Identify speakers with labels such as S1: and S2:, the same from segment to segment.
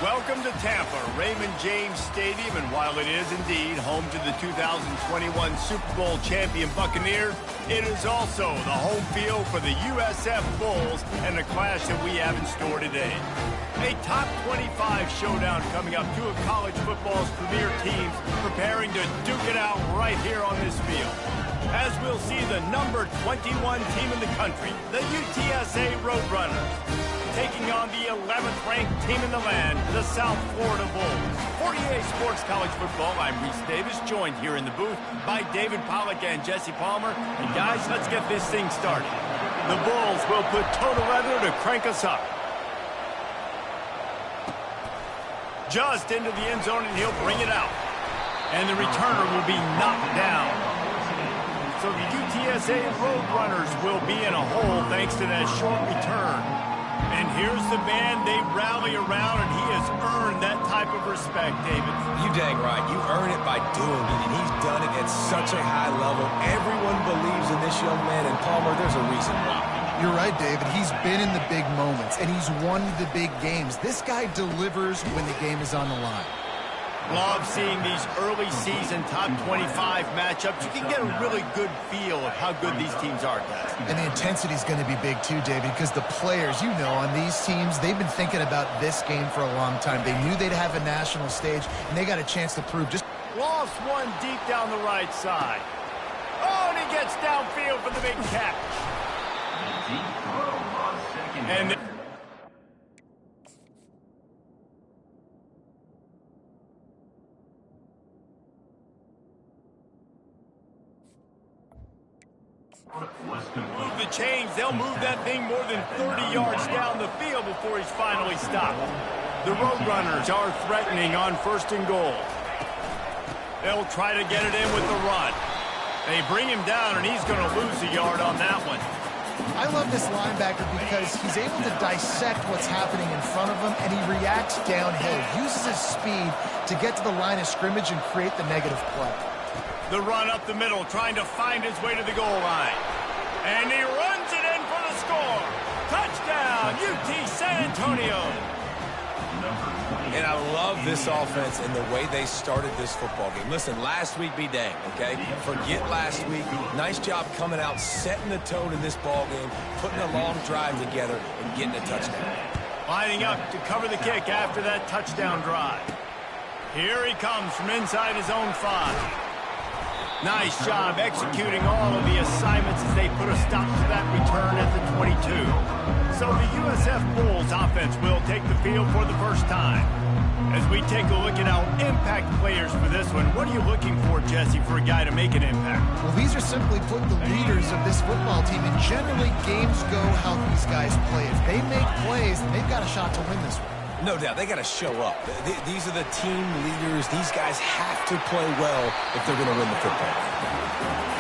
S1: Welcome to Tampa, Raymond James Stadium, and while it is indeed home to the 2021 Super Bowl champion Buccaneers, it is also the home field for the USF Bulls and the clash that we have in store today. A top 25 showdown coming up, two of college football's premier teams preparing to duke it out right here on this field. As we'll see the number 21 team in the country, the UTSA Roadrunners, taking on the 11th ranked team in the land, the South Florida Bulls. For EA Sports College Football, I'm Reese Davis, joined here in the booth by David Pollack and Jesse Palmer. And guys, let's get this thing started. The Bulls will put total leather to crank us up. Just into the end zone, and he'll bring it out. And the returner will be knocked down. So the UTSA Roadrunners will be in a hole thanks to that short return. And here's the man they rally around, and he has earned that type of respect, David.
S2: You dang right. You earn it by doing it, and he's done it at such a high level. Everyone believes in this young man, and Palmer, there's a reason why.
S3: You're right, David. He's been in the big moments, and he's won the big games. This guy delivers when the game is on the line.
S1: Love seeing these early season top 25 matchups. You can get a really good feel of how good these teams are, guys.
S3: And the intensity is going to be big too, David, because the players, you know, on these teams, they've been thinking about this game for a long time. They knew they'd have a national stage, and they got a chance to prove just...
S1: Lost one deep down the right side. Oh, and he gets downfield for the big catch. And... move the chains. They'll move that thing more than 30 yards down the field before he's finally stopped. The Roadrunners are threatening on 1st and goal. They'll try to get it in with the run. They bring him down, and he's going to lose a yard on that one.
S3: I love this linebacker because he's able to dissect what's happening in front of him, and he reacts downhill, uses his speed to get to the line of scrimmage and create the negative play.
S1: The run up the middle, trying to find his way to the goal line. And he runs it in for the score. Touchdown, UT San Antonio.
S2: And I love this offense and the way they started this football game. Listen, last week be dang, okay? Forget last week. Nice job coming out, setting the tone in this ball game, putting a long drive together, and getting a touchdown.
S1: Lining up to cover the kick after that touchdown drive. Here he comes from inside his own 5. Nice job executing all of the assignments as they put a stop to that return at the 22. So the USF Bulls offense will take the field for the first time. As we take a look at our impact players for this one, what are you looking for, Jesse, for a guy to make an impact?
S3: Well, these are simply put the leaders of this football team, and generally games go how these guys play. If they make plays, they've got a shot to win this one.
S2: No doubt, they got to show up. These are the team leaders. These guys have to play well if they're going to win the football.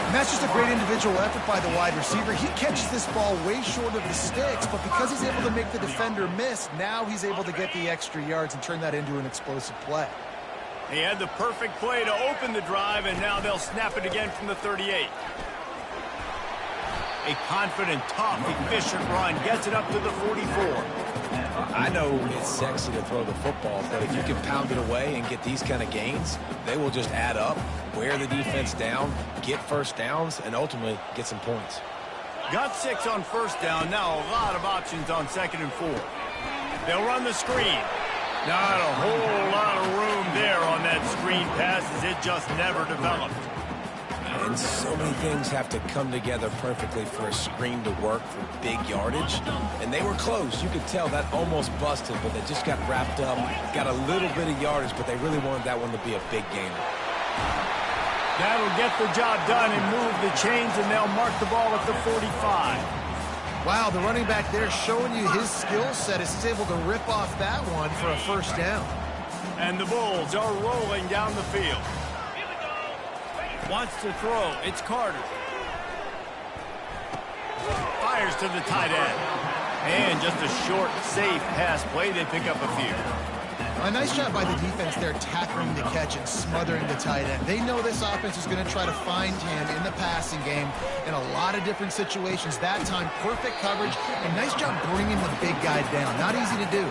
S3: And that's just a great individual effort by the wide receiver. He catches this ball way short of the sticks, but because he's able to make the defender miss, now he's able to get the extra yards and turn that into an explosive play.
S1: He had the perfect play to open the drive, and now they'll snap it again from the 38. A confident, tough, efficient run gets it up to the 44.
S2: I know it's sexy to throw the football, but if you can pound it away and get these kind of gains, they will just add up, wear the defense down, get first downs, and ultimately get some points.
S1: Got 6 on 1st down. Now a lot of options on 2nd and 4. They'll run the screen. Not a whole lot of room there on that screen pass as it just never developed.
S2: And so many things have to come together perfectly for a screen to work for big yardage. And they were close. You could tell that almost busted, but they just got wrapped up, got a little bit of yardage, but they really wanted that one to be a big gainer.
S1: That'll get the job done and move the chains, and they'll mark the ball at the 45.
S3: Wow, the running back there showing you his skill set as he's able to rip off that one for a 1st down.
S1: And the Bulls are rolling down the field. Wants to throw. It's Carter. Fires to the tight end. And just a short, safe pass play. They pick up a few.
S3: A nice job by the defense there, tackling the catch and smothering the tight end. They know this offense is going to try to find him in the passing game in a lot of different situations. That time, perfect coverage, and nice job bringing the big guy down. Not easy to do.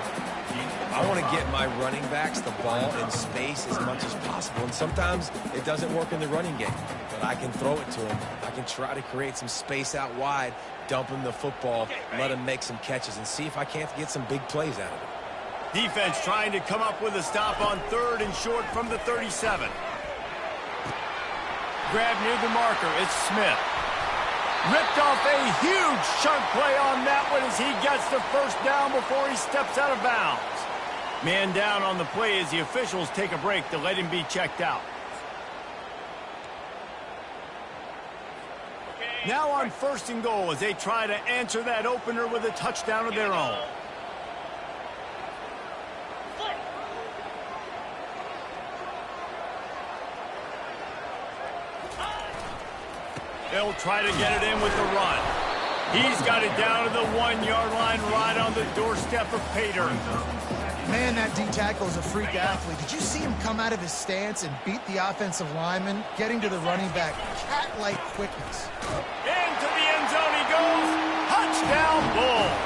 S2: I want to get my running backs the ball in space as much as possible. And sometimes it doesn't work in the running game, but I can throw it to them. I can try to create some space out wide, dump him the football, let him make some catches, and see if I can't get some big plays out of it.
S1: Defense trying to come up with a stop on 3rd and short from the 37. Grab near the marker. It's Smith. Ripped off a huge chunk play on that one as he gets the first down before he steps out of bounds. Man down on the play as the officials take a break to let him be checked out. Now on 1st and goal as they try to answer that opener with a touchdown of their own. They'll try to get it in with the run. He's got it down to the 1-yard line right on the doorstep of Pater.
S3: Man, that D-tackle is a freak athlete. Did you see him come out of his stance and beat the offensive lineman, getting to the running back? Cat-like quickness.
S1: Into the end zone he goes. Touchdown, Bulls.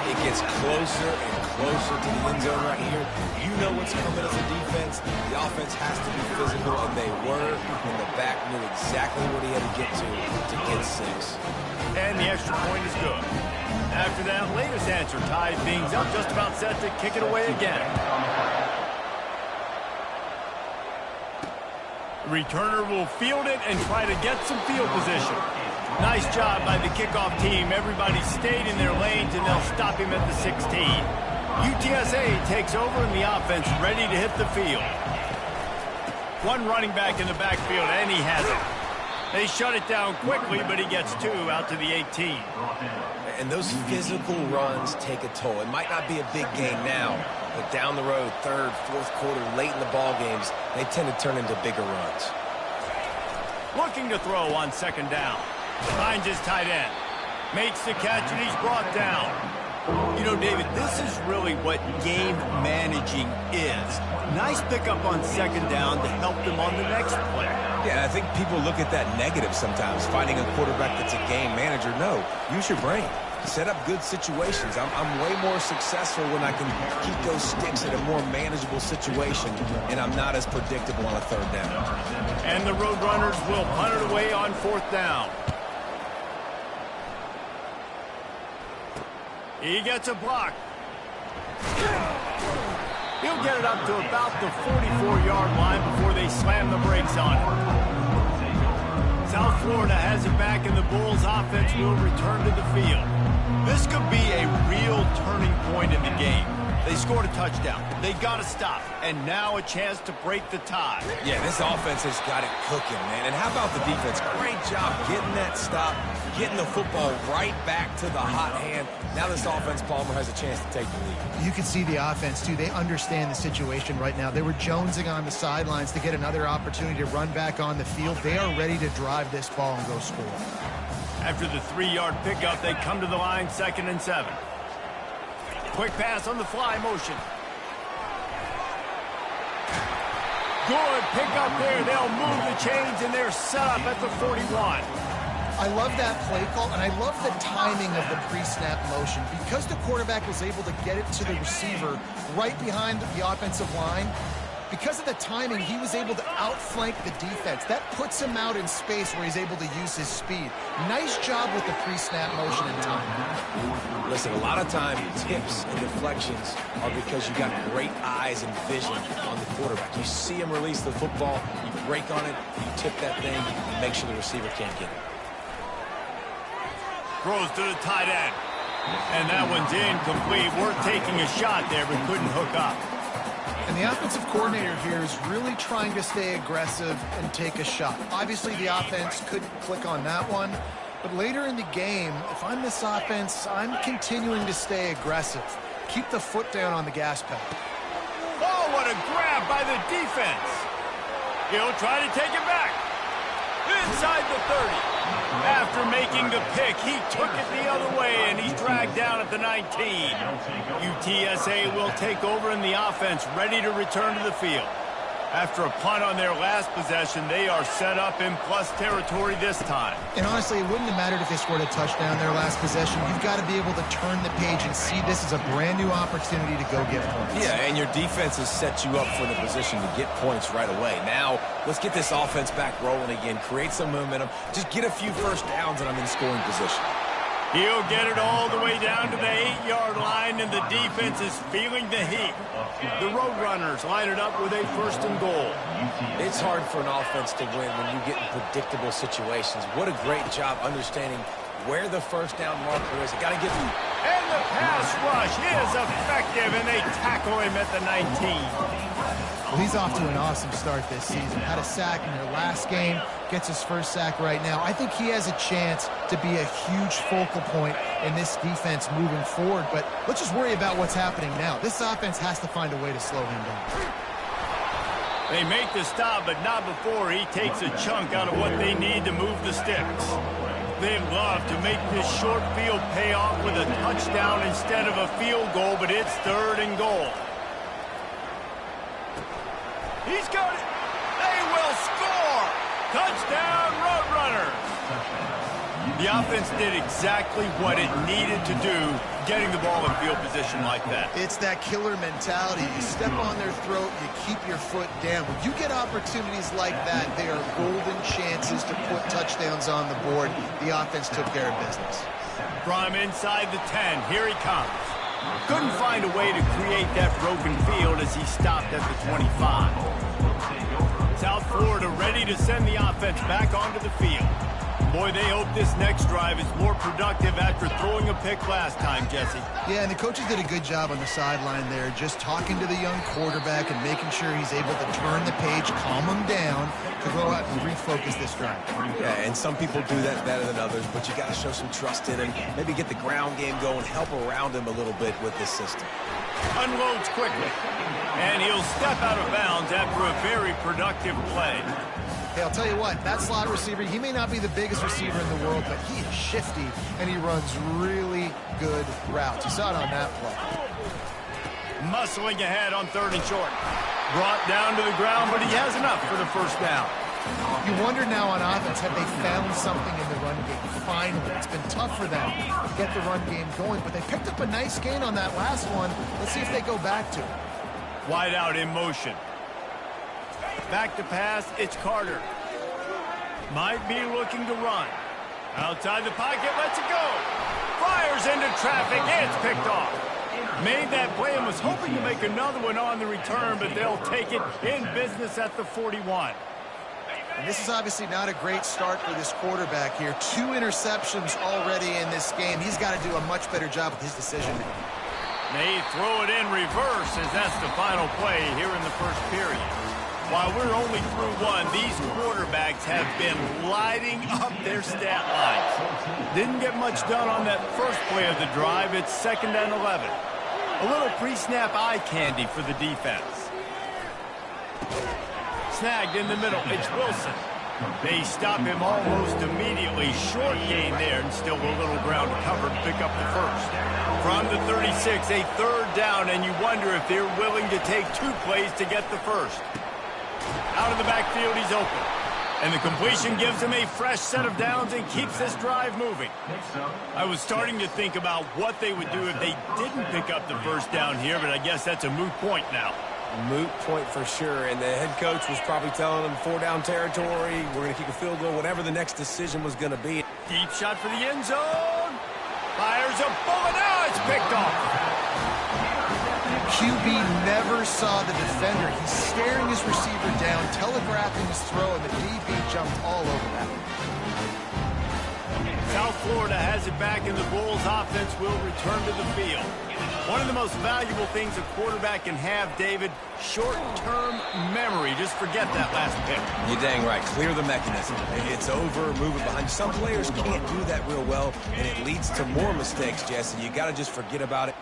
S2: It gets closer and closer to the end zone right here. You know what's coming as a defense. The offense has to be physical, and they were. And the back knew exactly what he had to get to get 6.
S1: And the extra point is good. After that latest answer ties things up, just about set to kick it away again. The returner will field it and try to get some field position. Nice job by the kickoff team. Everybody stayed in their lanes, and they'll stop him at the 16. UTSA takes over in the offense, ready to hit the field. One running back in the backfield, and he has it. They shut it down quickly, but he gets 2 out to the 18.
S2: And those physical runs take a toll. It might not be a big game now, but down the road, 3rd, 4th quarter, late in the ball games, they tend to turn into bigger runs.
S1: Looking to throw on 2nd down. Finds his tight end. Makes the catch, and he's brought down. You know, David, this is really what game managing is. Nice pickup on 2nd down to help them on the next play.
S2: Yeah, I think people look at that negative sometimes, finding a quarterback that's a game manager. No, use your brain. Set up good situations. I'm way more successful when I can keep those sticks in a more manageable situation, and I'm not as predictable on a 3rd down.
S1: And the Roadrunners will punt it away on 4th down. He gets a block. He'll get it up to about the 44-yard line before they slam the brakes on him. South Florida has it back, and the Bulls offense will return to the field. This could be a real turning point in the game. They scored a touchdown. They got to stop. And now a chance to break the tie.
S2: Yeah, this offense has got it cooking, man. And how about the defense? Great job getting that stop, getting the football right back to the hot hand. Now this offense, Palmer, has a chance to take the lead.
S3: You can see the offense, too. They understand the situation right now. They were jonesing on the sidelines to get another opportunity to run back on the field. They are ready to drive this ball and go score.
S1: After the 3-yard pickup, they come to the line, 2nd and 7. Quick pass on the fly motion. Good pickup there. They'll move the chains, and they're set up at the 41.
S3: I love that play call, and I love the timing of the pre-snap motion. Because the quarterback was able to get it to the receiver right behind the offensive line, because of the timing, he was able to outflank the defense. That puts him out in space where he's able to use his speed. Nice job with the pre-snap motion and timing.
S2: Listen, a lot of time, tips and deflections are because you got great eyes and vision on the quarterback. You see him release the football, you break on it, you tip that thing, and make sure the receiver can't get it.
S1: Throws to the tight end. And that one's incomplete. Worth taking a shot there, but couldn't hook up.
S3: And the offensive coordinator here is really trying to stay aggressive and take a shot. Obviously, the offense couldn't click on that one. But later in the game, if I'm this offense, I'm continuing to stay aggressive. Keep the foot down on the gas pedal.
S1: Oh, what a grab by the defense. He'll try to take it back. Inside the 30. After making the pick, he took it the other way, and he's dragged down at the 19. UTSA will take over in the offense, ready to return to the field. After a punt on their last possession, they are set up in plus territory this time.
S3: And honestly, it wouldn't have mattered if they scored a touchdown their last possession. You've got to be able to turn the page and see this as a brand new opportunity to go get points.
S2: Yeah, and your defense has set you up for the position to get points right away. Now, let's get this offense back rolling again, create some momentum, just get a few first downs, and I'm in scoring position.
S1: He'll get it all the way down to the 8-yard line, and the defense is feeling the heat. The Roadrunners line it up with a 1st and goal.
S2: It's hard for an offense to win when you get in predictable situations. What a great job understanding where the first down marker is. You got to get them.
S1: And the pass rush is effective, and they tackle him at the 19.
S3: Well, he's off to an awesome start this season. Had a sack in their last game, gets his first sack right now. I think he has a chance to be a huge focal point in this defense moving forward, but let's just worry about what's happening now. This offense has to find a way to slow him down.
S1: They make the stop, but not before he takes a chunk out of what they need to move the sticks. They'd love to make this short field pay off with a touchdown instead of a field goal, but it's 3rd and goal. He's got it. They will score. Touchdown, Roadrunners. The offense did exactly what it needed to do, getting the ball in field position like that.
S3: It's that killer mentality. You step on their throat, you keep your foot down. When you get opportunities like that, they are golden chances to put touchdowns on the board. The offense took care of business.
S1: From inside the 10, here he comes. Couldn't find a way to create that broken field as he stopped at the 25. South Florida ready to send the offense back onto the field. Boy, they hope this next drive is more productive after throwing a pick last time, Jesse.
S3: Yeah, and the coaches did a good job on the sideline there, just talking to the young quarterback and making sure he's able to turn the page, calm him down, to go out and refocus this drive.
S2: Yeah, and some people do that better than others, but you got to show some trust in him, maybe get the ground game going, help around him a little bit with this system.
S1: Unloads quickly, and he'll step out of bounds after a very productive play.
S3: Hey, I'll tell you what, that slot receiver, he may not be the biggest receiver in the world, but he is shifty, and he runs really good routes. You saw it on that play.
S1: Muscling ahead on 3rd and short. Brought down to the ground, but he has enough for the first down.
S3: You wonder now on offense, have they found something in the run game? Finally, it's been tough for them to get the run game going, but they picked up a nice gain on that last one. Let's see if they go back to it.
S1: Wide out in motion. Back to pass, it's Carter. Might be looking to run. Outside the pocket, lets it go. Fires into traffic, it's picked off. Made that play and was hoping to make another one on the return, but they'll take it in business at the 41.
S3: And this is obviously not a great start for this quarterback here. 2 interceptions already in this game. He's got to do a much better job with his decision-making.
S1: They throw it in reverse as that's the final play here in the first period. While we're only through one, these quarterbacks have been lighting up their stat lines. Didn't get much done on that first play of the drive. It's 2nd and 11. A little pre-snap eye candy for the defense. Snagged in the middle, it's Wilson. They stop him almost immediately. Short gain there, and still a little ground to cover to pick up the first. From the 36, a 3rd down, and you wonder if they're willing to take 2 plays to get the first. Out of the backfield, he's open. And the completion gives him a fresh set of downs and keeps this drive moving. I was starting to think about what they would do if they didn't pick up the first down here, but I guess that's a moot point now.
S2: Moot point for sure, and the head coach was probably telling them 4-down territory, we're going to kick a field goal, whatever the next decision was going to be.
S1: Deep shot for the end zone. Fires a bullet. Now it's picked off.
S3: QB never saw the defender. He's staring his receiver down, telegraphing his throw, and the DB jumped all over that.
S1: South Florida has it back, and the Bulls offense will return to the field. One of the most valuable things a quarterback can have, David, short-term memory. Just forget that last pick.
S2: You're dang right. Clear the mechanism. It's over, move it behind. Some players can't do that real well, and it leads to more mistakes, Jesse. You got to just forget about it.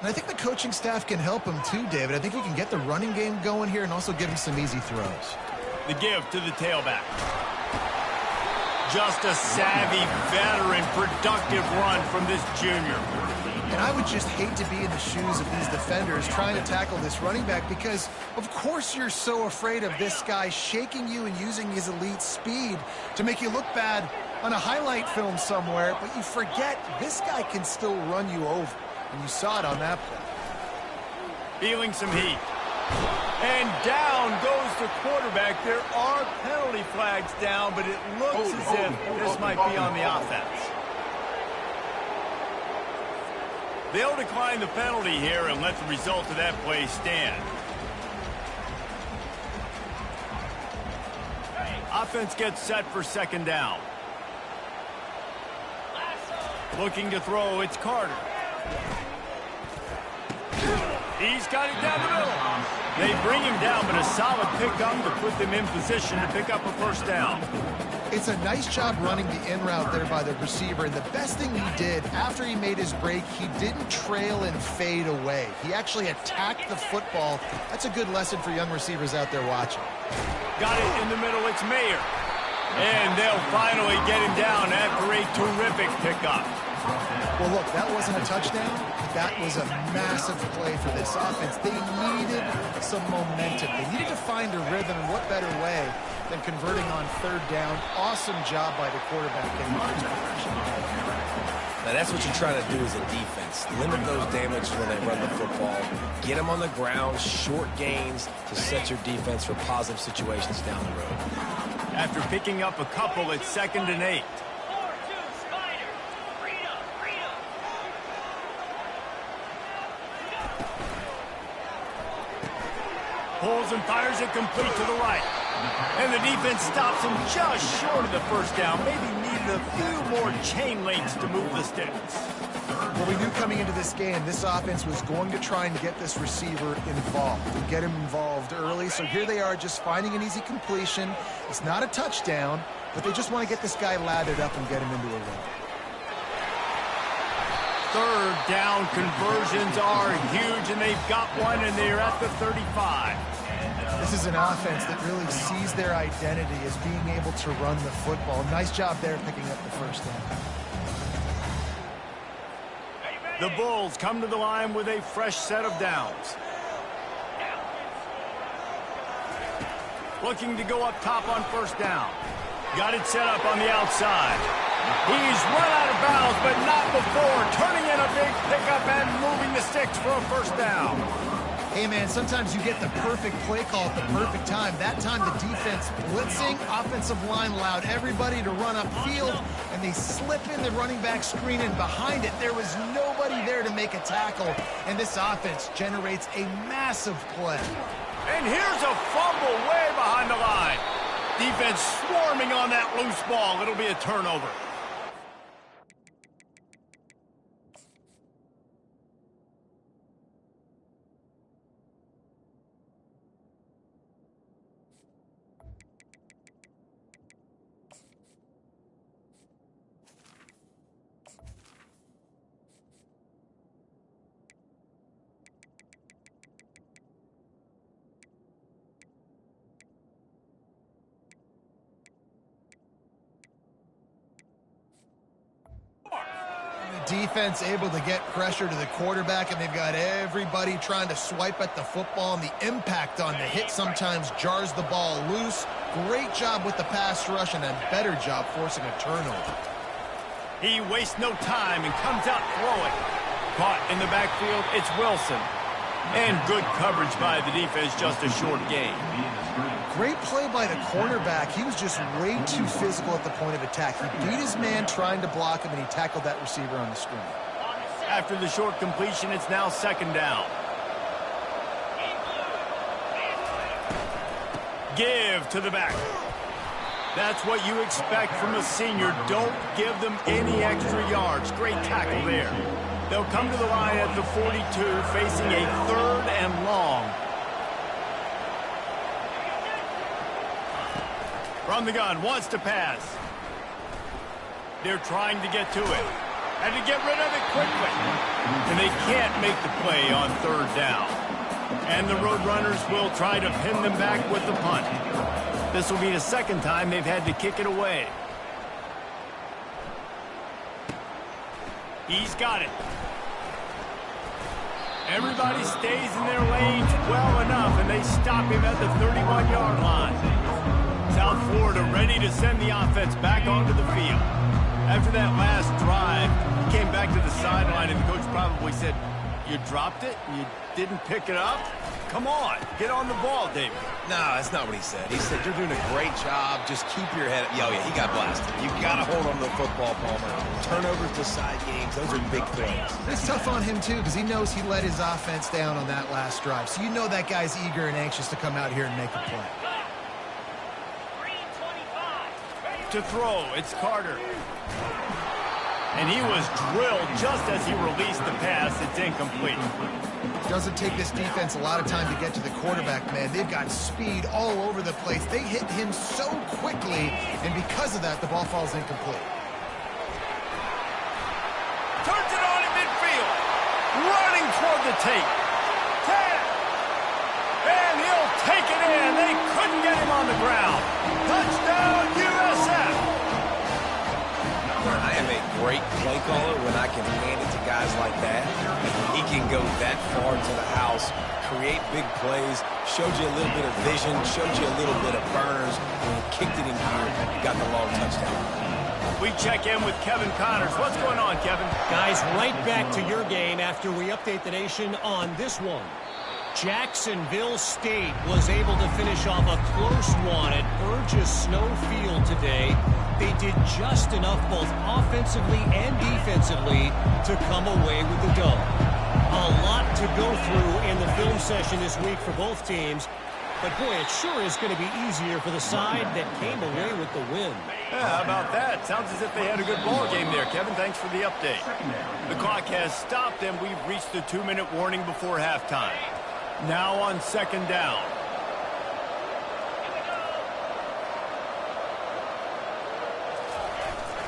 S3: And I think the coaching staff can help him too, David. I think he can get the running game going here and also give him some easy throws.
S1: The give to the tailback. Just a savvy, veteran, productive run from this junior.
S3: And I would just hate to be in the shoes of these defenders trying to tackle this running back because, of course, you're so afraid of this guy shaking you and using his elite speed to make you look bad on a highlight film somewhere, but you forget this guy can still run you over. And you saw it on that play.
S1: Feeling some heat. And down goes the quarterback. There are penalty flags down, but it looks as if this might be on the offense. They'll decline the penalty here and let the result of that play stand. Offense gets set for second down. Looking to throw, it's Carter. He's got it down the middle. They bring him down, but a solid pickup to put them in position to pick up a first down.
S3: It's a nice job running the in route there by the receiver, and the best thing he did after he made his break, he didn't trail and fade away. He actually attacked the football. That's a good lesson for young receivers out there watching.
S1: Got it in the middle, it's Mayer. And they'll finally get him down after a terrific pickup.
S3: Well, look, that wasn't a touchdown. That was a massive play for this offense. They needed some momentum. They needed to find a rhythm, and what better way than converting on third down. Awesome job by the quarterback getting the progression.
S2: Now, that's what you're trying to do as a defense. Limit those damages when they run the football. Get them on the ground, short gains to set your defense for positive situations down the road.
S1: After picking up a couple, it's 2nd and 8. Pulls and fires it complete to the right. And the defense stops him just short of the first down. Maybe needed a few more chain links to move the sticks.
S3: Well, we knew coming into this game, this offense was going to try and get this receiver involved and get him involved early. So here they are just finding an easy completion. It's not a touchdown, but they just want to get this guy lathered up and get him into a run.
S1: Third down conversions are huge, and they've got one, and they're at the 35.
S3: This is an offense that really sees their identity as being able to run the football. Nice job there picking up the first down.
S1: The Bulls come to the line with a fresh set of downs. Looking to go up top on first down. Got it set up on the outside. He's run out of bounds, but not before turning in a big pickup and moving the sticks for a first down.
S3: Hey, man, sometimes you get the perfect play call at the perfect time. That time the defense blitzing, offensive line allowed everybody to run upfield, and they slip in the running back screen, and behind it there was nobody there to make a tackle, and this offense generates a massive play.
S1: And here's a fumble way behind the line. Defense swarming on that loose ball. It'll be a turnover.
S3: Defense able to get pressure to the quarterback, and they've got everybody trying to swipe at the football, and the impact on the hit sometimes jars the ball loose. Great job with the pass rush, and a better job forcing a turnover.
S1: He wastes no time and comes out throwing. Caught in the backfield, it's Wilson. And good coverage by the defense, just a short gain.
S3: Great play by the cornerback. He was just way too physical at the point of attack. He beat his man trying to block him, and he tackled that receiver on the screen.
S1: After the short completion, it's now 2nd down. Give to the back. That's what you expect from a senior. Don't give them any extra yards. Great tackle there. They'll come to the line at the 42, facing a 3rd and long. From the gun, wants to pass. They're trying to get to it. And to get rid of it quickly. and they can't make the play on third down. And the Roadrunners will try to pin them back with the punt. This will be the second time they've had to kick it away. He's got it. Everybody stays in their lanes well enough, and they stop him at the 31-yard line. South Florida ready to send the offense back onto the field. After that last drive, he came back to the sideline, and the coach probably said, "You dropped it? You didn't pick it up? Come on, get on the ball, David."
S2: No, that's not what he said. He said, "You're doing a great job. Just keep your head up." Oh, yeah, he got blasted. You got to hold on to the football, Palmer. Turnovers decide games. Those are big plays.
S3: It's tough on him, too, because he knows he let his offense down on that last drive. So you know that guy's eager and anxious to come out here and make a play.
S1: To throw, it's Carter. And he was drilled just as he released the pass. It's incomplete.
S3: Doesn't take this defense a lot of time to get to the quarterback, man. They've got speed all over the place. They hit him so quickly, and because of that, the ball falls incomplete.
S1: Turns it on in midfield. Running toward the tape. 10. And he'll take it in. They couldn't get him on the ground. Touchdown, USF.
S2: I am a great play caller when I can hand it to guys like that. He can go that far to the house, create big plays, showed you a little bit of vision, showed you a little bit of burners, and he kicked it in gear, got the long touchdown.
S1: We check in with Kevin Connors. What's going on, Kevin?
S4: Guys, right back to your game after we update the nation on this one. Jacksonville State was able to finish off a close one at Burgess Snow Field today. They did just enough both offensively and defensively to come away with the dub. A lot to go through in the film session this week for both teams. But, boy, it sure is going to be easier for the side that came away with the win.
S1: Yeah, how about that? Sounds as if they had a good ball game there, Kevin. Thanks for the update. The clock has stopped, and we've reached the 2-minute warning before halftime. Now on second down.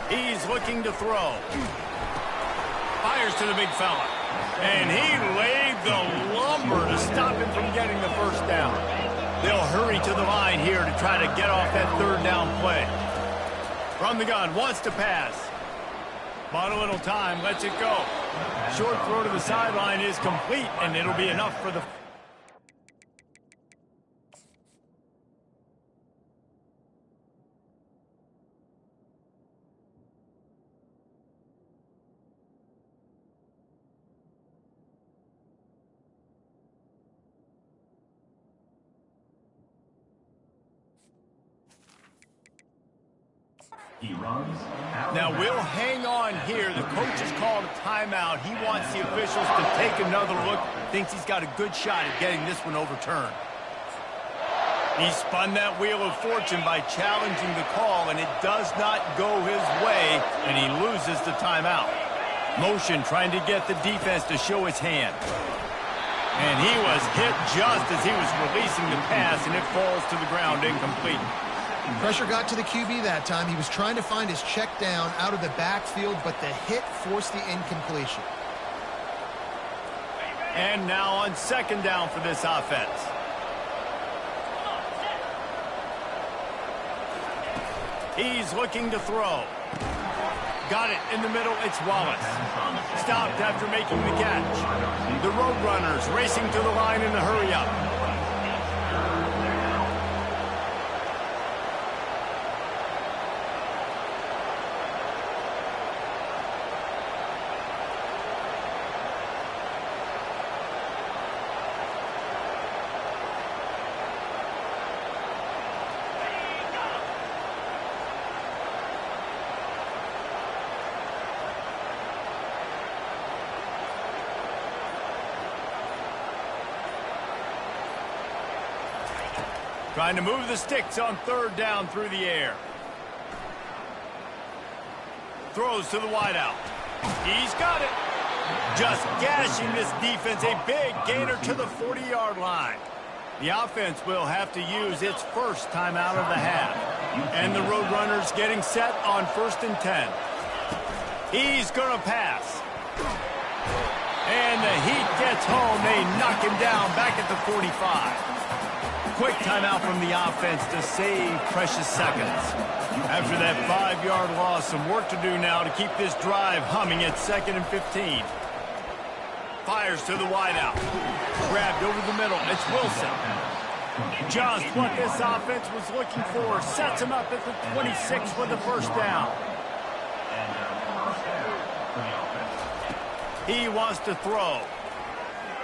S1: He's looking to throw. Fires to the big fella. And he laid the lumber to stop him from getting the first down. They'll hurry to the line here to try to get off that third down play. From the gun, wants to pass. Bought a little time, lets it go. Short throw to the sideline is complete, and it'll be enough for the... Now we'll hang on here. The coach has called a timeout. He wants the officials to take another look. Thinks he's got a good shot at getting this one overturned. He spun that wheel of fortune by challenging the call, and it does not go his way, and he loses the timeout. Motion trying to get the defense to show his hand. And he was hit just as he was releasing the pass, and it falls to the ground incomplete.
S3: Pressure got to the QB that time. He was trying to find his check down out of the backfield, but the hit forced the incompletion.
S1: And now on second down for this offense. He's looking to throw. Got it in the middle. It's Wallace. Stopped after making the catch. The Roadrunners racing to the line in a hurry-up. Trying to move the sticks on third down through the air. Throws to the wideout. He's got it. Just gashing this defense. A big gainer to the 40-yard line. The offense will have to use its first timeout of the half. And the Roadrunners getting set on 1st and 10. He's going to pass. And the heat gets home. They knock him down back at the 45. Quick timeout from the offense to save precious seconds. After that 5-yard loss, some work to do now to keep this drive humming at 2nd and 15. Fires to the wideout. Grabbed over the middle. It's Wilson. Just what this offense was looking for. Sets him up at the 26 for the first down. He wants to throw.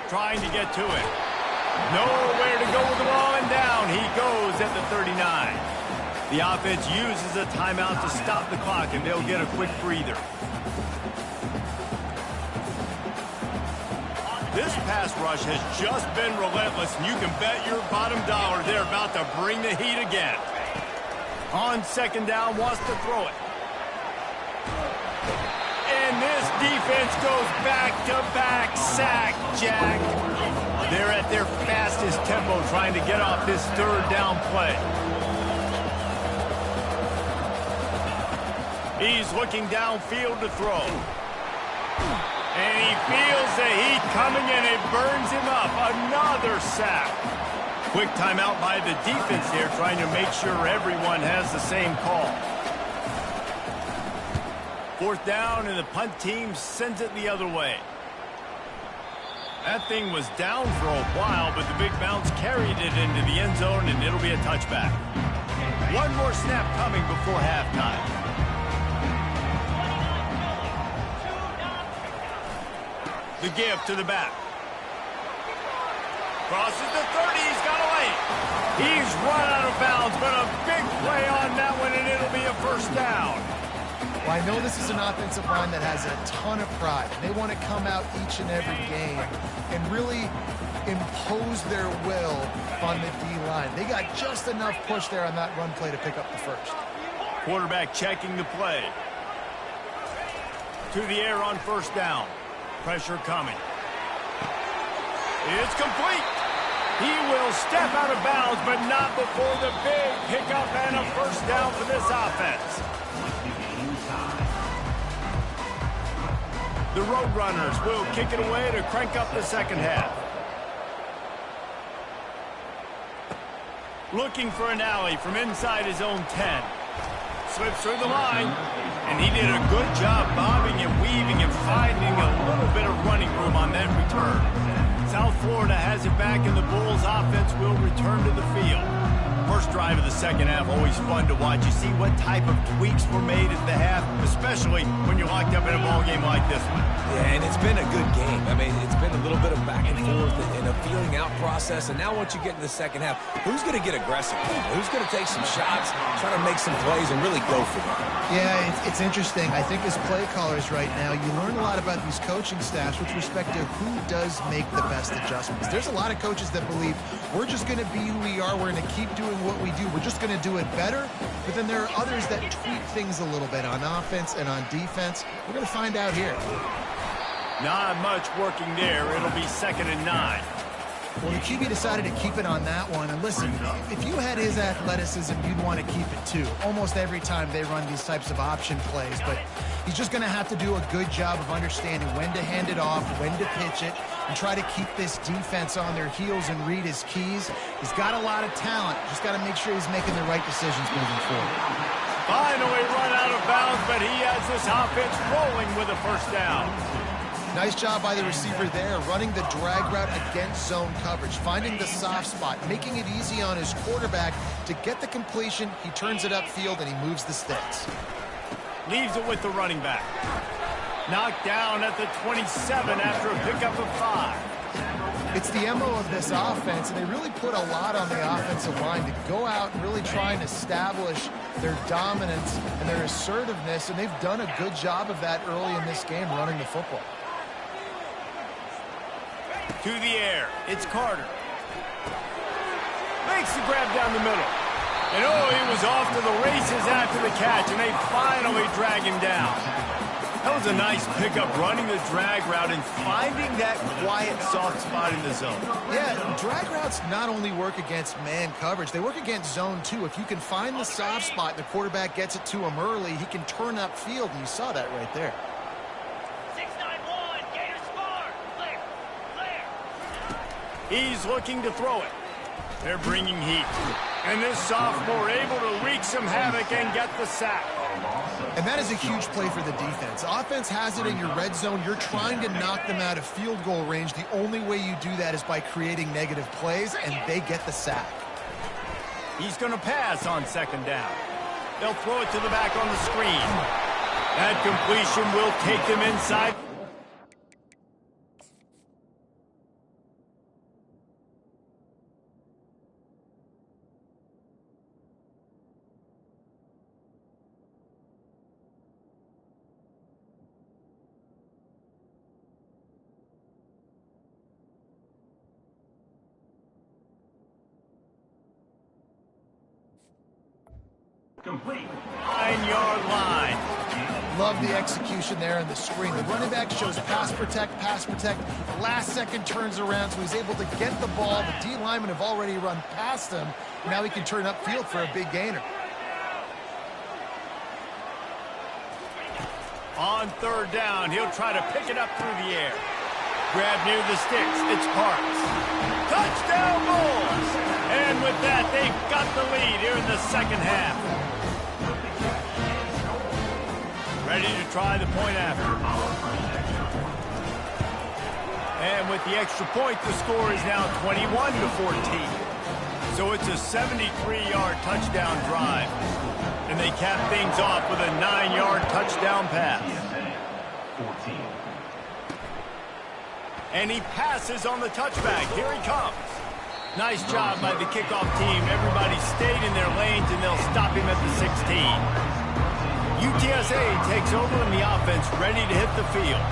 S1: Trying to get to it. Nowhere to go with the ball, and down he goes at the 39. The offense uses a timeout to stop the clock, and they'll get a quick breather. This pass rush has just been relentless, and you can bet your bottom dollar they're about to bring the heat again. On 2nd down, wants to throw it. And this defense goes back-to-back sack, Jack. They're at their fastest tempo trying to get off this 3rd down play. He's looking downfield to throw. And he feels the heat coming and it burns him up. Another sack. Quick timeout by the defense there, trying to make sure everyone has the same call. 4th down, and the punt team sends it the other way. That thing was down for a while, but the big bounce carried it into the end zone, and it'll be a touchback. One more snap coming before halftime. The give to the back. Crosses the 30. He's got away. He's run out of bounds, but a big play on that one, and it'll be a first down.
S3: Well, I know this is an offensive line that has a ton of pride. They want to come out each and every game and really impose their will on the D-line. They got just enough push there on that run play to pick up the first.
S1: Quarterback checking the play. To the air on 1st down. Pressure coming. It's complete. He will step out of bounds, but not before the big pickup and a first down for this offense. The Roadrunners will kick it away to crank up the 2nd half. Looking for an alley from inside his own 10. Slips through the line, and he did a good job bobbing and weaving and finding a little bit of running room on that return. South Florida has it back, and the Bulls offense will return to the field. First drive of the 2nd half, always fun to watch. You see what type of tweaks were made at the half, especially when you're locked up in a ball game like this one.
S2: Yeah, and it's been a good game. I mean, it's been a little bit of back and forth and a feeling out process. And now once you get in the 2nd half, who's going to get aggressive? Who's going to take some shots, try to make some plays, and really go for them?
S3: Yeah, it's interesting. I think as play callers right now, you learn a lot about these coaching staffs with respect to who does make the best adjustments. There's a lot of coaches that believe we're just going to be who we are. We're going to keep doing what we do. We're just going to do it better. But then there are others that tweak things a little bit on offense and on defense. We're going to find out here.
S1: Not much working there. It'll be 2nd and 9.
S3: Well, the QB decided to keep it on that one. And listen, if you had his athleticism, you'd want to keep it too. Almost every time they run these types of option plays. But he's just going to have to do a good job of understanding when to hand it off, when to pitch it, and try to keep this defense on their heels and read his keys. He's got a lot of talent. Just got to make sure he's making the right decisions moving forward.
S1: Finally run out of bounds, but he has this offense rolling with a first down.
S3: Nice job by the receiver there, running the drag route against zone coverage, finding the soft spot, making it easy on his quarterback to get the completion. He turns it upfield, and he moves the sticks.
S1: Leaves it with the running back. Knocked down at the 27 after a pickup of 5.
S3: It's the MO of this offense, and they really put a lot on the offensive line to go out and really try and establish their dominance and their assertiveness, and they've done a good job of that early in this game running the football.
S1: To the air, it's Carter. Makes the grab down the middle. And oh, he was off to the races after the catch, and they finally drag him down. That was a nice pickup, running the drag route and finding that quiet, soft spot in the zone.
S3: Yeah, drag routes not only work against man coverage, they work against zone too. If you can find the soft spot and the quarterback gets it to him early, he can turn upfield, and you saw that right there.
S1: He's looking to throw it. They're bringing heat. And this sophomore able to wreak some havoc and get the sack.
S3: And that is a huge play for the defense. Offense has it in your red zone. You're trying to knock them out of field goal range. The only way you do that is by creating negative plays, and they get the sack.
S1: He's going to pass on second down. They'll throw it to the back on the screen. That completion will take them inside.
S2: Complete.
S1: 9-yard line.
S3: Love the execution there in the screen. The running back shows pass protect. Last second turns around, so he's able to get the ball. The D linemen have already run past him. Now he can turn upfield for a big gainer.
S1: On third down, he'll try to pick it up through the air. Grab near the sticks. It's Parks. Touchdown Bulls! And with that, they've got the lead here in the second half. Ready to try the point after. And with the extra point, the score is now 21-14. So it's a 73-yard touchdown drive. And they cap things off with a 9-yard touchdown pass. And he passes on the touchback. Here he comes. Nice job by the kickoff team. Everybody stayed in their lanes, and they'll stop him at the 16. UTSA takes over in the offense, ready to hit the field.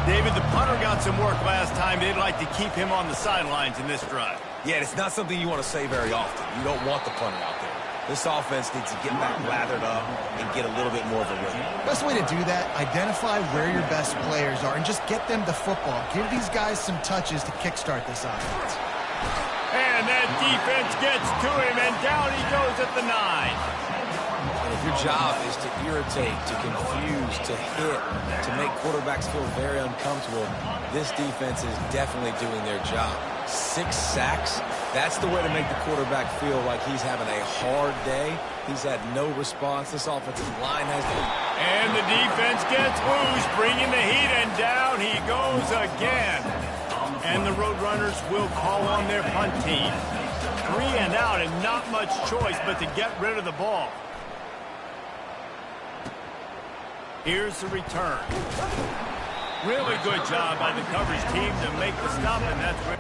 S1: David, the punter got some work last time. They'd like to keep him on the sidelines in this drive.
S2: Yeah, it's not something you want to say very often. You don't want the punter out there. This offense needs to get back lathered up and get a little bit more of a rhythm.
S3: Best way to do that, identify where your best players are and just get them the football. Give these guys some touches to kickstart this offense.
S1: And that defense gets to him, and down he goes at the 9.
S2: And if your job is to irritate, to confuse, to hit, to make quarterbacks feel very uncomfortable, this defense is definitely doing their job. 6 sacks, that's the way to make the quarterback feel like he's having a hard day. He's had no response. This offensive line has been...
S1: And the defense gets loose, bringing the heat, and down he goes again. And the Roadrunners will call on their punt team. 3 and out, and not much choice but to get rid of the ball. Here's the return. Really good job by the coverage team to make the stop, and that's great.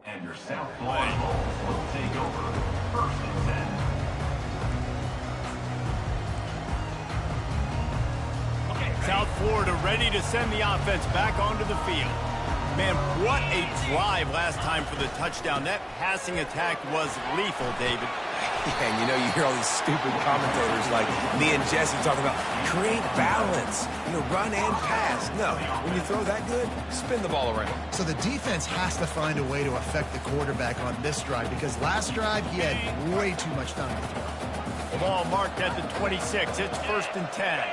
S2: And your South Florida Bulls will take over 1st and 10.
S1: South Florida ready to send the offense back onto the field. Man, what a drive last time for the touchdown. That passing attack was lethal, David.
S2: Yeah, and you know, you hear all these stupid commentators like me and Jesse talking about create balance, run and pass. No, when you throw that good, spin the ball around.
S3: So the defense has to find a way to affect the quarterback on this drive because last drive he had way too much time to throw.
S1: The ball marked at the 26. It's 1st and 10.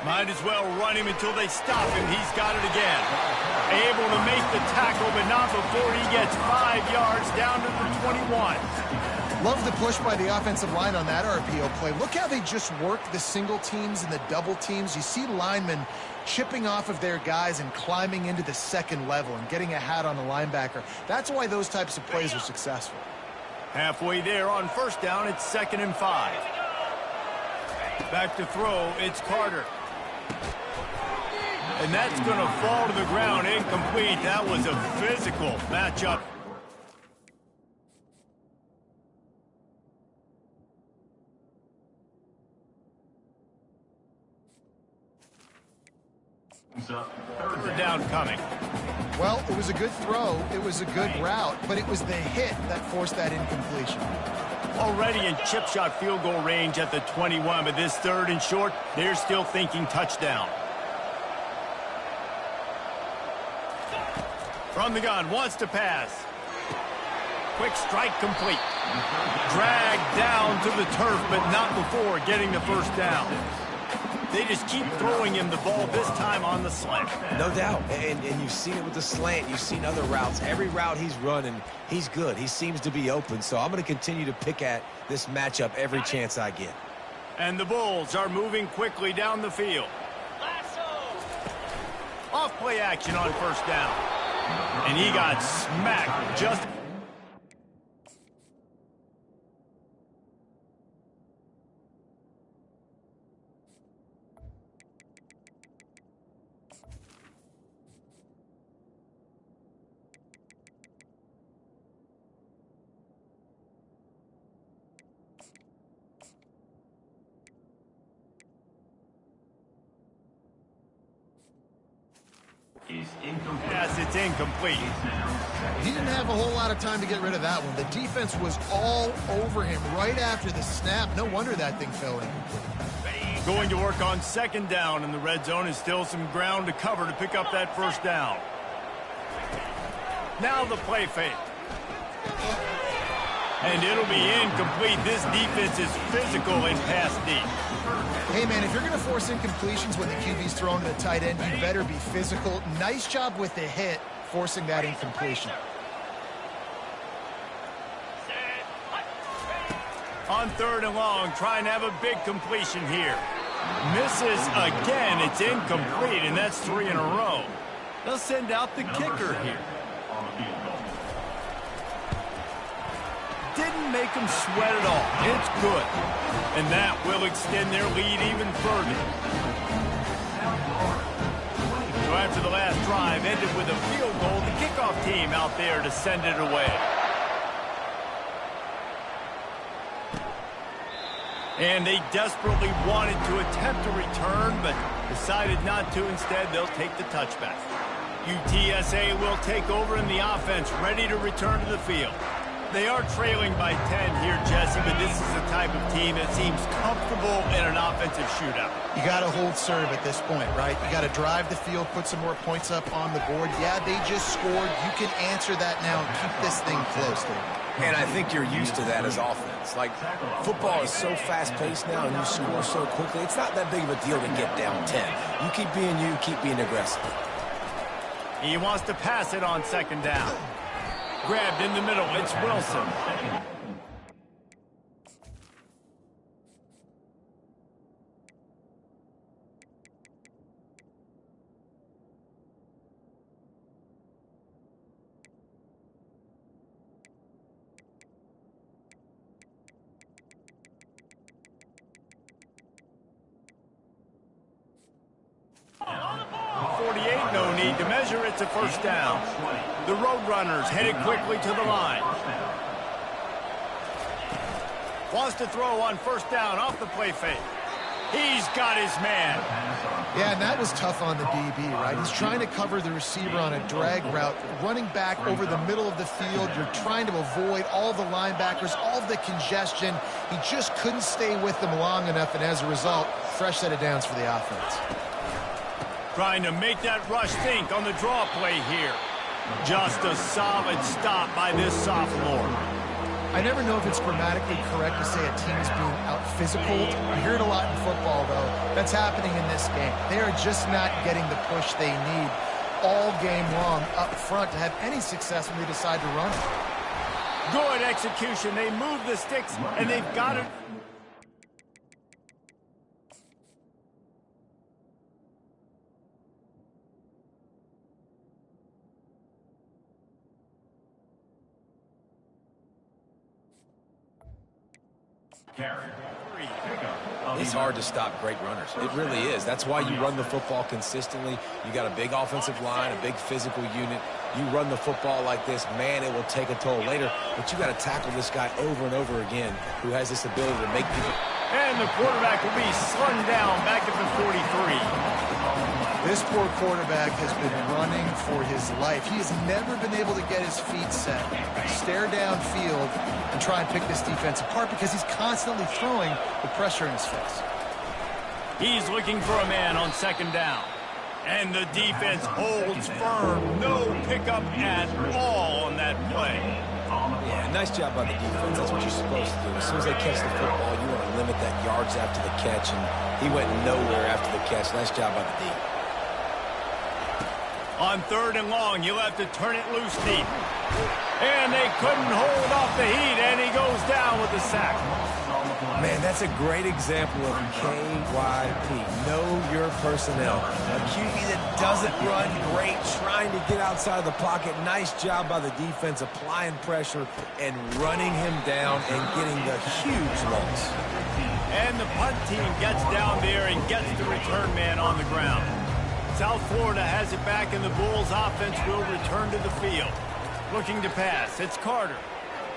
S1: Might as well run him until they stop him. He's got it again. Able to make the tackle, but not before he gets 5 yards down to the 21.
S3: Love the push by the offensive line on that RPO play. Look how they just work the single teams and the double teams. You see linemen chipping off of their guys and climbing into the second level and getting a hat on the linebacker. That's why those types of plays are successful.
S1: Halfway there on 1st down, it's 2nd and 5. Back to throw, it's Carter. And that's going to fall to the ground, incomplete. That was a physical matchup. Third down coming.
S3: Well, it was a good throw. It was a good route, but it was the hit that forced that incompletion.
S1: Already in chip shot field goal range at the 21, but this 3rd and short, they're still thinking touchdown. From the gun, wants to pass. Quick strike complete. Dragged down to the turf, but not before getting the first down. They just keep throwing him the ball, this time on the slant.
S2: No doubt, and you've seen it with the slant. You've seen other routes. Every route he's running, he's good. He seems to be open, so I'm going to continue to pick at this matchup every chance I get.
S1: And the Bulls are moving quickly down the field. Off play action on first down. And he got smacked just... Yes, it's incomplete.
S3: He didn't have a whole lot of time to get rid of that one. The defense was all over him right after the snap. No wonder that thing fell incomplete.
S1: Going to work on second down in the red zone, is still some ground to cover to pick up that first down. Now the play fake. And it'll be incomplete. This defense is physical and pass deep.
S3: Hey, man, if you're going to force incompletions when the QB's thrown to the tight end, you better be physical. Nice job with the hit, forcing that incompletion.
S1: On third and long, trying to have a big completion here. Misses again. It's incomplete, and that's 3 in a row. They'll send out the kicker here. Didn't make them sweat at all. It's good. And that will extend their lead even further. So after the last drive ended with a field goal, the kickoff team out there to send it away. And they desperately wanted to attempt a return, but decided not to. Instead, they'll take the touchback. UTSA will take over in the offense, ready to return to the field. They are trailing by 10 here, Jesse, but this is the type of team that seems comfortable in an offensive shootout.
S3: You got to hold serve at this point, right? You got to drive the field, put some more points up on the board. Yeah, they just scored. You can answer that now and keep this thing close, dude.
S2: And I think you're used to that as offense. Like, football is so fast-paced now, and you score so quickly. It's not that big of a deal to get down 10. You keep being aggressive.
S1: He wants to pass it on second down. Grabbed in the middle, it's Wilson. No need to measure. It's a first down. The Roadrunners headed quickly to the line. Wants to throw on first down off the play fake. He's got his man.
S3: Yeah, and that was tough on the DB, right? He's trying to cover the receiver on a drag route, running back over the middle of the field. You're trying to avoid all the linebackers, all of the congestion. He just couldn't stay with them long enough, and as a result, fresh set of downs for the offense.
S1: Trying to make that rush think on the draw play here. Just a solid stop by this sophomore.
S3: I never know if it's grammatically correct to say a team is being out-physical. You hear it a lot in football, though. That's happening in this game. They are just not getting the push they need all game long up front to have any success when they decide to run it.
S1: Good execution. They move the sticks, and they've got it.
S2: It's hard to stop great runners. It really is. That's why you run the football consistently. You got a big offensive line, a big physical unit. You run the football like this, man, it will take a toll later. But you got to tackle this guy over and over again who has this ability to make people...
S1: And the quarterback will be slung down back at the 43.
S3: This poor quarterback has been running for his life. He has never been able to get his feet set, stare downfield, and try and pick this defense apart because he's constantly throwing the pressure in his face.
S1: He's looking for a man on second down. And the defense holds firm. No pickup at all on that play.
S2: Yeah, nice job by the defense. That's what you're supposed to do. As soon as they catch the football, you want to limit that yards after the catch, and he went nowhere after the catch. Nice job by the D.
S1: On 3rd and long, you'll have to turn it loose deep. And they couldn't hold off the heat, and he goes down with the sack.
S2: Man, that's a great example of KYP. Know your personnel. A QB that doesn't run great, trying to get outside of the pocket. Nice job by the defense applying pressure and running him down and getting the huge loss.
S1: And the punt team gets down there and gets the return man on the ground. South Florida has it back, and the Bulls offense will return to the field. Looking to pass. It's Carter.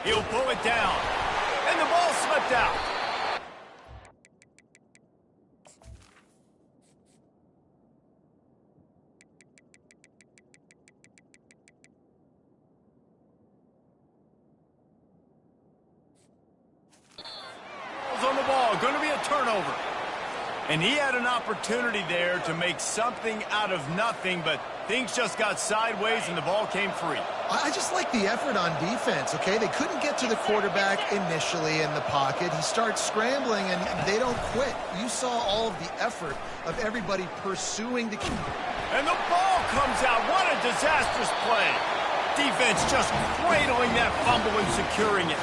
S1: He'll pull it down. And the ball slipped out. On the ball. Going to be a turnover. And he had an opportunity there to make something out of nothing, but things just got sideways and the ball came free.
S3: I just like the effort on defense, okay? They couldn't get to the quarterback initially in the pocket. He starts scrambling, and they don't quit. You saw all of the effort of everybody pursuing the keep.
S1: And the ball comes out. What a disastrous play. Defense just cradling that fumble and securing it.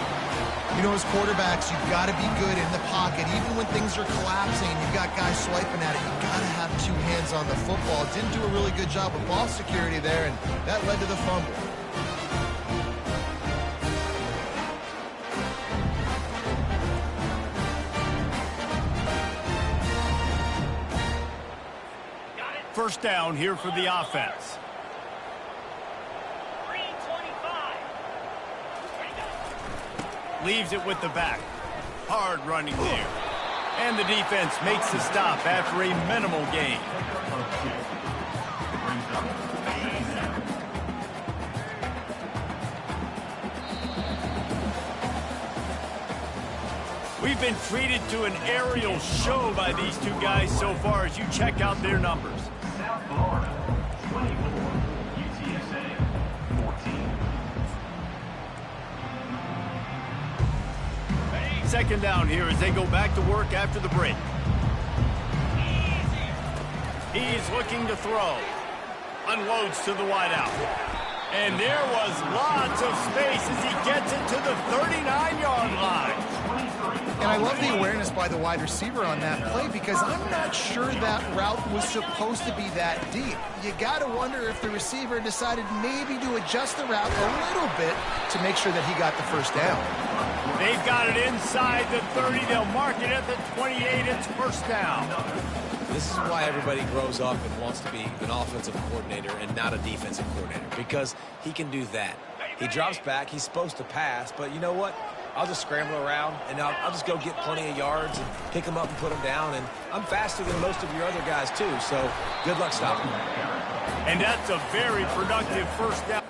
S3: You know, as quarterbacks, you've got to be good in the pocket. Even when things are collapsing and you've got guys swiping at it, you've got to have two hands on the football. Didn't do a really good job of ball security there, and that led to the fumble.
S1: First down here for the offense. Leaves it with the back. Hard running there. And the defense makes the stop after a minimal gain. We've been treated to an aerial show by these two guys so far as you check out their numbers.
S5: South Florida, 24, UTSA, 14.
S1: Second down here as they go back to work after the break. He's looking to throw. Unloads to the wideout. And there was lots of space as he gets it to the 39-yard line.
S3: And I love the awareness by the wide receiver on that play, because I'm not sure that route was supposed to be that deep. You got to wonder if the receiver decided maybe to adjust the route a little bit to make sure that he got the first down.
S1: They've got it inside the 30. They'll mark it at the 28. It's first down.
S2: This is why everybody grows up and wants to be an offensive coordinator and not a defensive coordinator, because he can do that. He drops back. He's supposed to pass, but you know what? I'll just scramble around, and I'll just go get plenty of yards and pick them up and put them down, and I'm faster than most of your other guys, too, so good luck stopping them.
S1: And that's a very productive first down.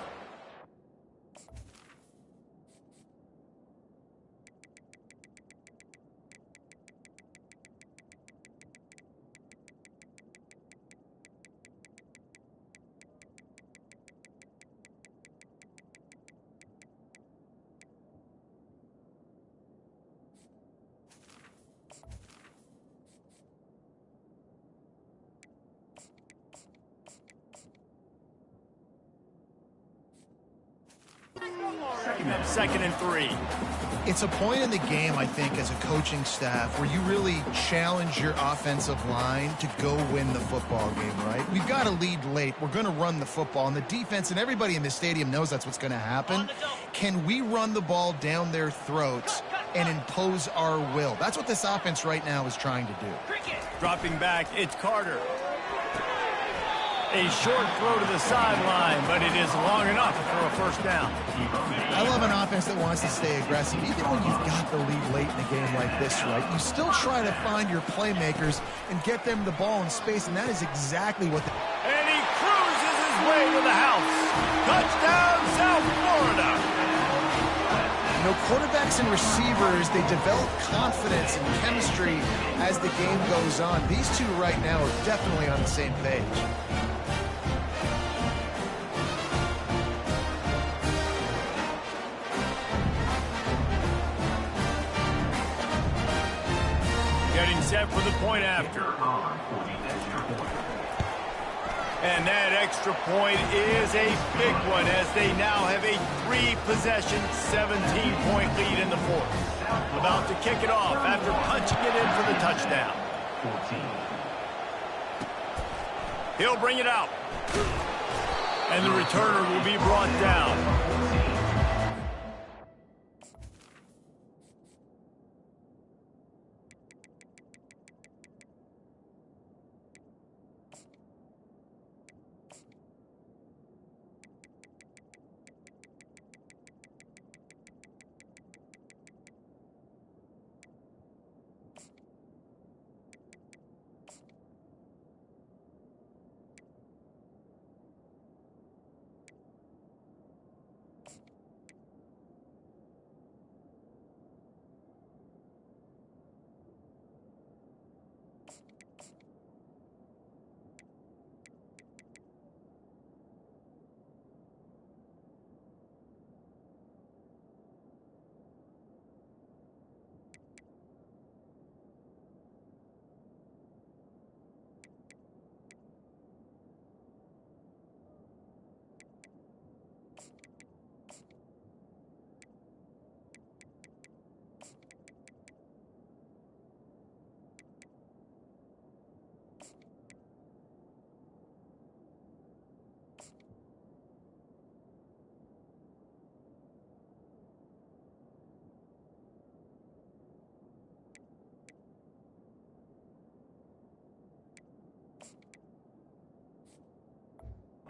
S1: Second and 3.
S3: It's a point in the game, I think, as a coaching staff where you really challenge your offensive line to go win the football game, right? We've got to lead late. We're going to run the football, and the defense and everybody in the stadium knows that's what's going to happen. Can we run the ball down their throats and impose our will? That's what this offense right now is trying to do.
S1: Dropping back, it's Carter. A short throw to the sideline, but it is long enough for a first down.
S3: I love an offense that wants to stay aggressive. Even when you've got the lead late in a game like this, right, you still try to find your playmakers and get them the ball in space, and that is exactly what
S1: And he cruises his way to the house. Touchdown, South Florida.
S3: You know, quarterbacks and receivers, they develop confidence and chemistry as the game goes on. These two right now are definitely on the same page.
S1: Getting set for the point after. And that extra point is a big one as they now have a 3-possession, 17-point lead in the fourth. About to kick it off after punching it in for the touchdown. 14. He'll bring it out. And the returner will be brought down.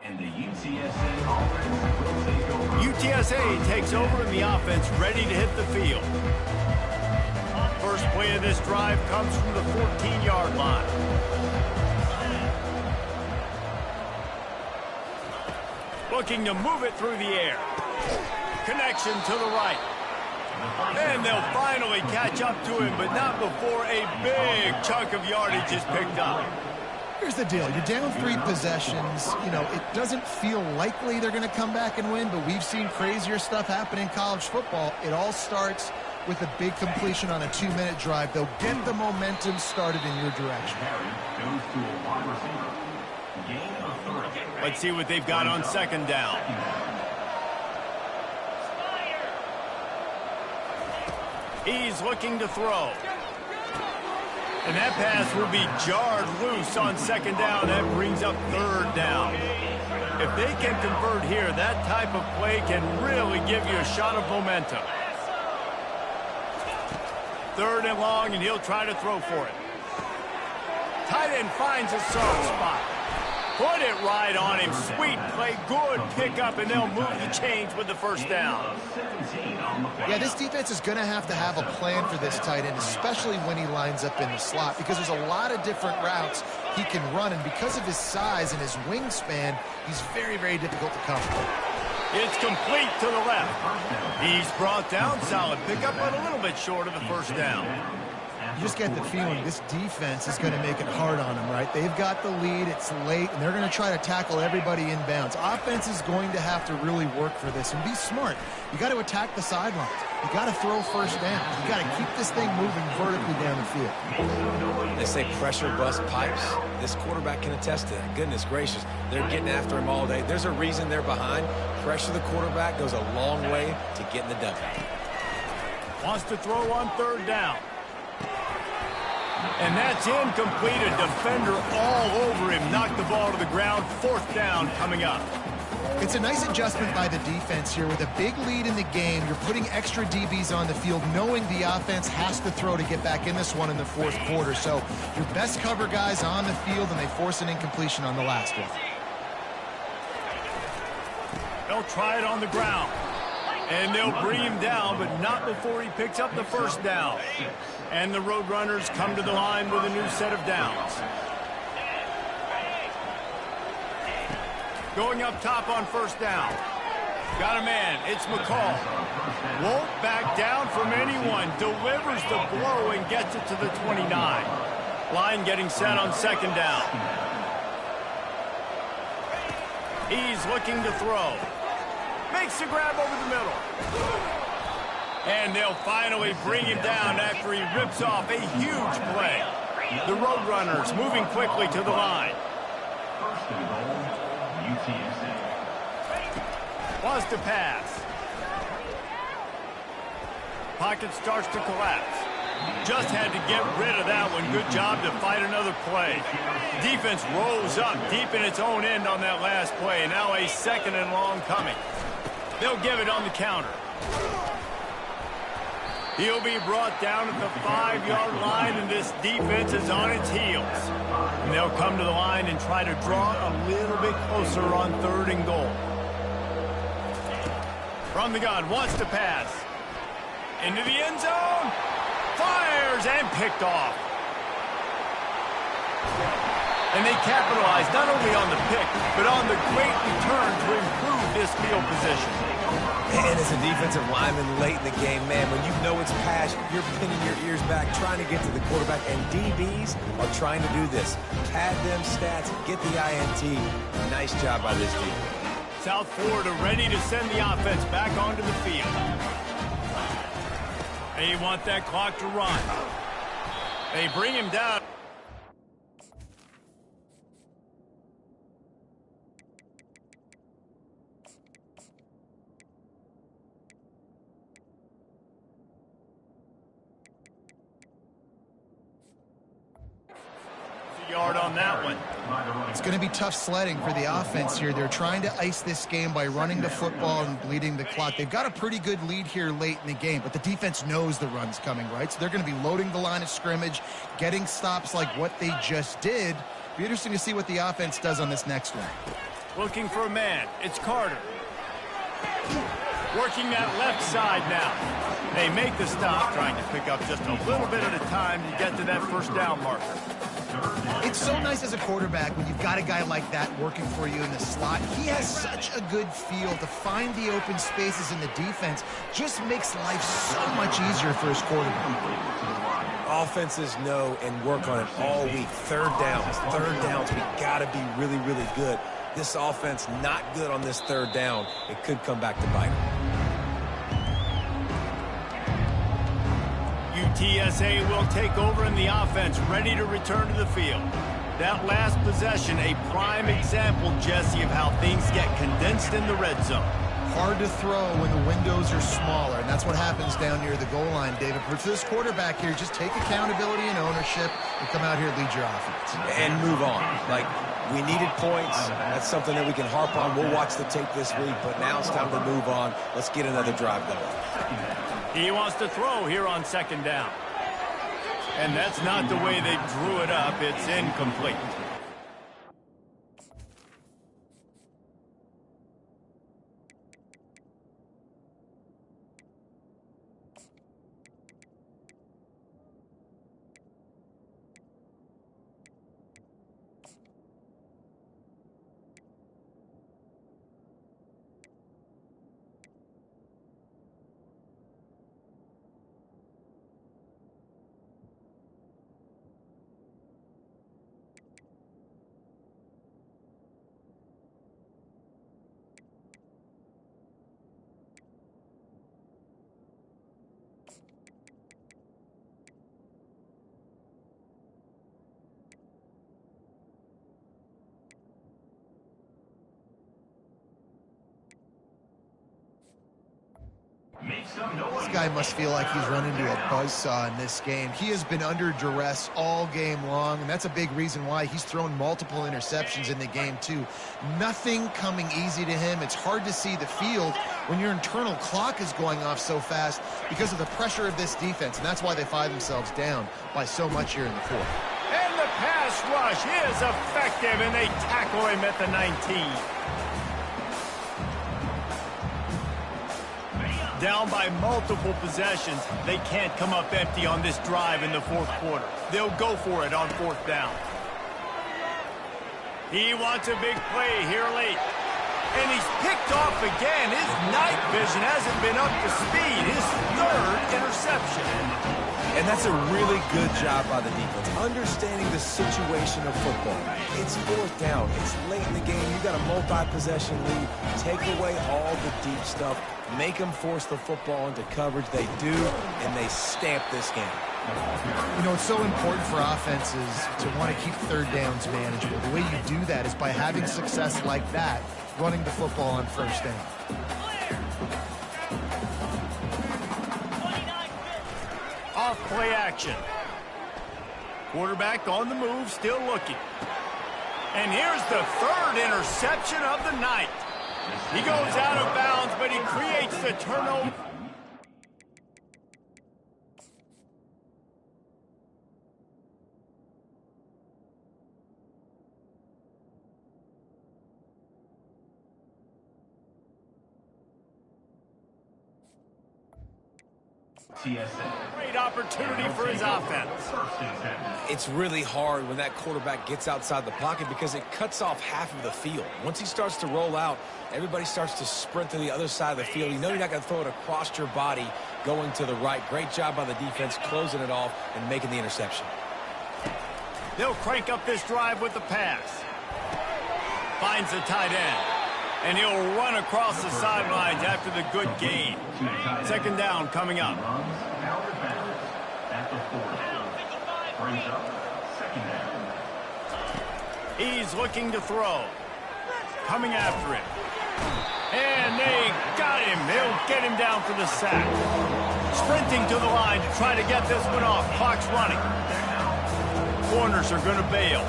S5: And the UTSA offense will take over.
S1: UTSA takes over in the offense, ready to hit the field. First play of this drive comes from the 14-yard line. Looking to move it through the air. Connection to the right. And they'll finally catch up to him, but not before a big chunk of yardage is picked up.
S3: Here's the deal. You're down 3 possessions. You know, it doesn't feel likely they're going to come back and win, but we've seen crazier stuff happen in college football. It all starts with a big completion on a 2-minute drive. They'll get the momentum started in your direction.
S1: Let's see what they've got on second down. He's looking to throw. And that pass will be jarred loose on second down. That brings up third down. If they can convert here, that type of play can really give you a shot of momentum. Third and long, and he'll try to throw for it. Tight end finds a soft spot. Put it right on him. Sweet play, good pickup, and they'll move the chains with the first down.
S3: Yeah, this defense is going to have a plan for this tight end, especially when he lines up in the slot, because there's a lot of different routes he can run, and because of his size and his wingspan, he's very, very difficult to cover.
S1: It's complete to the left. He's brought down. Solid pickup, but a little bit short of the first down.
S3: You just get the feeling this defense is going to make it hard on them, right? They've got the lead, it's late, and they're going to try to tackle everybody inbounds. Offense is going to have to really work for this and be smart. You got to attack the sidelines. You got to throw first down. You got to keep this thing moving vertically down the field.
S2: They say pressure bust pipes. This quarterback can attest to that. Goodness gracious, they're getting after him all day. There's a reason they're behind. Pressure the quarterback goes a long way to getting the W.
S1: Wants to throw on third down. And that's incomplete. A defender all over him. Knocked the ball to the ground. Fourth down coming up.
S3: It's a nice adjustment by the defense here. With a big lead in the game, you're putting extra DBs on the field, knowing the offense has to throw to get back in this one in the fourth quarter. So your best cover guys on the field, and they force an incompletion on the last one.
S1: They'll try it on the ground. And they'll bring him down, but not before he picks up the first down. And the Roadrunners come to the line with a new set of downs. Going up top on first down. Got a man. It's McCall. Won't back down from anyone. Delivers the blow and gets it to the 29. Line getting set on second down. He's looking to throw. Makes the grab over the middle. And they'll finally bring him down after he rips off a huge play. The Roadrunners moving quickly to the line.
S5: First and goal, UTSA.
S1: Wants to pass. Pocket starts to collapse. Just had to get rid of that one. Good job to fight another play. Defense rose up deep in its own end on that last play. Now a second and long coming. They'll give it on the counter. He'll be brought down at the 5-yard line, and this defense is on its heels. And they'll come to the line and try to draw a little bit closer on 3rd and goal. From the gun, wants to pass. Into the end zone. Fires and picked off. And they capitalize not only on the pick, but on the great return to improve this field position.
S2: And as a defensive lineman late in the game, man, when you know it's pass, you're pinning your ears back, trying to get to the quarterback, and DBs are trying to do this. Pad them stats, get the INT. Nice job by this defense.
S1: South Florida ready to send the offense back onto the field. They want that clock to run. They bring him down. Yard on that one.
S3: It's going to be tough sledding for the offense here. They're trying to ice this game by running the football and bleeding the clock. They've got a pretty good lead here late in the game, but the defense knows the run's coming, right? So they're going to be loading the line of scrimmage, getting stops like what they just did. Be interesting to see what the offense does on this next one.
S1: Looking for a man. It's Carter. Working that left side now. They make the stop, trying to pick up just a little bit at a time to get to that first down marker.
S3: It's so nice as a quarterback when you've got a guy like that working for you in the slot. He has such a good feel to find the open spaces in the defense. Just makes life so much easier for his quarterback.
S2: Offenses know and work on it all week. Third downs, we got to be really, really good. This offense not good on this third down. It could come back to bite them.
S1: UTSA will take over in the offense, ready to return to the field. That last possession, a prime example, Jesse, of how things get condensed in the red zone.
S3: Hard to throw when the windows are smaller, and that's what happens down near the goal line, David. For this quarterback here, just take accountability and ownership and come out here and lead your offense.
S2: And move on. Like, we needed points. That's something that we can harp on. We'll watch the tape this week, but now it's time to move on. Let's get another drive going.
S1: He wants to throw here on second down. And that's not the way they drew it up. It's incomplete.
S3: This guy must feel like he's run into a buzzsaw in this game. He has been under duress all game long, and that's a big reason why he's thrown multiple interceptions in the game, too. Nothing coming easy to him. It's hard to see the field when your internal clock is going off so fast because of the pressure of this defense, and that's why they find themselves down by so much here in the fourth.
S1: And the pass rush is effective, and they tackle him at the 19. Down by multiple possessions, they can't come up empty on this drive in the fourth quarter. They'll go for it on fourth down. He wants a big play here late. And he's picked off again. His night vision hasn't been up to speed. His third interception.
S2: And that's a really good job by the defense, understanding the situation of football. It's fourth down. It's late in the game. You got a multi-possession lead. Take away all the deep stuff. Make them force the football into coverage. They do, and they stamp this game.
S3: You know, it's so important for offenses to want to keep third downs manageable. The way you do that is by having success like that, running the football on first down.
S1: Off play action. Quarterback on the move, still looking. And here's the third interception of the night. He goes out of bounds, but he creates the turnover. Great opportunity for his offense.
S2: It's really hard when that quarterback gets outside the pocket because it cuts off half of the field. Once he starts to roll out, everybody starts to sprint to the other side of the field. You know you're not going to throw it across your body going to the right. Great job by the defense closing it off and making the interception.
S1: They'll crank up this drive with the pass. Finds the tight end. And he'll run across the sidelines after the good gain. Second down coming up. He's looking to throw. Coming after him. And they got him. They'll get him down for the sack. Sprinting to the line to try to get this one off. Clock's running. Corners are going to bail.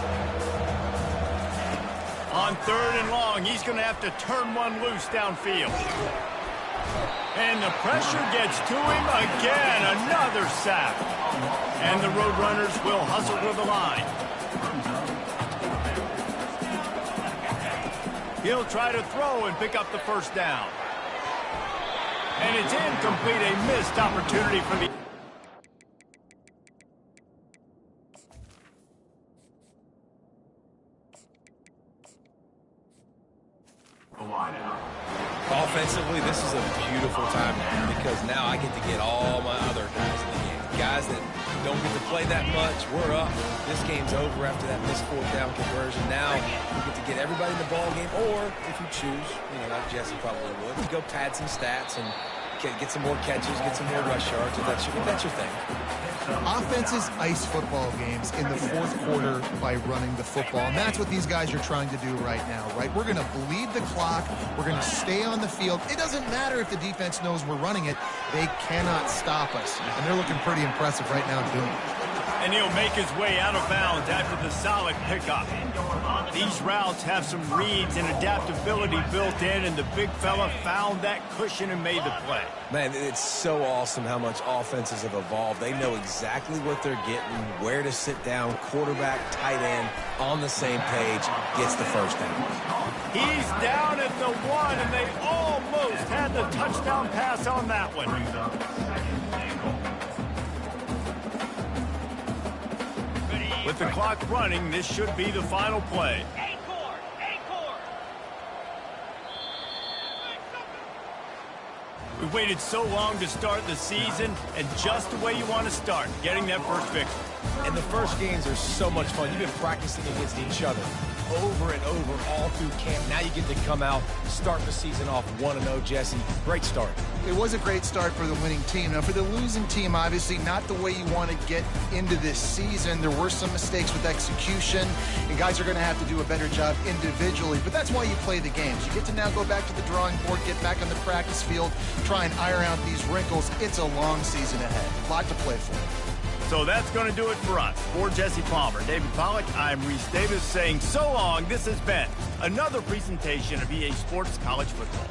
S1: On third and long, he's going to have to turn one loose downfield. And the pressure gets to him again. Another sack. And the Roadrunners will hustle to the line. He'll try to throw and pick up the first down. And it's incomplete, a missed opportunity for the...
S2: Offensively, this is a beautiful time because now I get to get all my other guys in the game. Guys that don't get to play that much, we're up. This game's over after that missed fourth down conversion. Now we get to get everybody in the ball game, or if you choose, you know, like Jesse probably would, go pad some stats and get some more catches, get some more rush yards, if that's your thing.
S3: Offenses ice football games in the fourth quarter by running the football, and that's what these guys are trying to do right now, right? We're going to bleed the clock. We're going to stay on the field. It doesn't matter if the defense knows we're running it. They cannot stop us, and they're looking pretty impressive right now doing it.
S1: And he'll make his way out of bounds after the solid pickup. These routes have some reads and adaptability built in, and the big fella found that cushion and made the play.
S2: Man, it's so awesome how much offenses have evolved. They know exactly what they're getting, where to sit down, quarterback, tight end, on the same page, gets the first down.
S1: He's down at the one, and they almost had the touchdown pass on that one. With the clock running, this should be the final play. We waited so long to start the season, and just the way you want to start, getting that first victory.
S2: And the first games are so much fun. You've been practicing against each other over and over all through camp. Now you get to come out, start the season off 1-0, Jesse. Great start.
S3: It was a great start for the winning team. Now, for the losing team, obviously not the way you want to get into this season. There were some mistakes with execution, and guys are going to have to do a better job individually. But that's why you play the games. You get to now go back to the drawing board, get back on the practice field, try and iron out these wrinkles. It's a long season ahead. A lot to play for.
S1: So that's going to do it for us. For Jesse Palmer, David Pollack, I'm Reese Davis saying so long. This has been another presentation of EA Sports College Football.